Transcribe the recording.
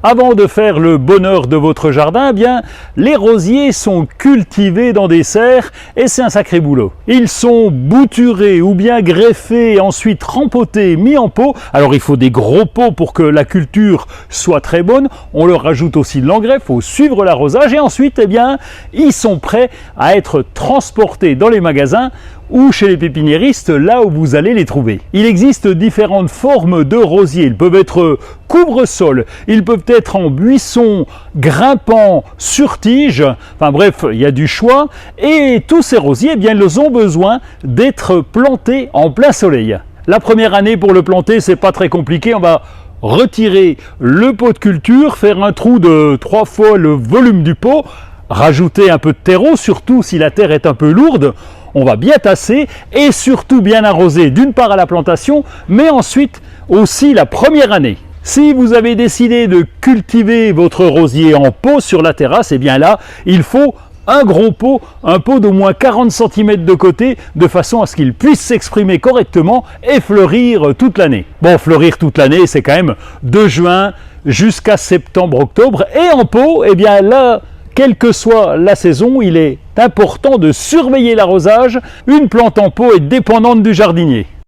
Avant de faire le bonheur de votre jardin, eh bien, les rosiers sont cultivés dans des serres et c'est un sacré boulot. Ils sont bouturés ou bien greffés, ensuite rempotés, mis en pot. Alors il faut des gros pots pour que la culture soit très bonne. On leur rajoute aussi de l'engrais, il faut suivre l'arrosage et ensuite, eh bien, ils sont prêts à être transportés dans les magasins ou chez les pépiniéristes, là où vous allez les trouver. Il existe différentes formes de rosiers. Ils peuvent être couvre-sol, ils peuvent être en buisson, grimpant, sur tige, enfin bref, il y a du choix. Et tous ces rosiers, eh bien, ils ont besoin d'être plantés en plein soleil. La première année pour le planter, c'est pas très compliqué. On va retirer le pot de culture, faire un trou de 3 fois le volume du pot, rajouter un peu de terreau, surtout si la terre est un peu lourde. On va bien tasser et surtout bien arroser, d'une part à la plantation, mais ensuite aussi la première année. Si vous avez décidé de cultiver votre rosier en pot sur la terrasse, et bien là, il faut un gros pot, un pot d'au moins 40 cm de côté, de façon à ce qu'il puisse s'exprimer correctement et fleurir toute l'année. Bon, fleurir toute l'année, c'est quand même de juin jusqu'à septembre-octobre. Et en pot, eh bien là, quelle que soit la saison, il est important de surveiller l'arrosage. Une plante en pot est dépendante du jardinier.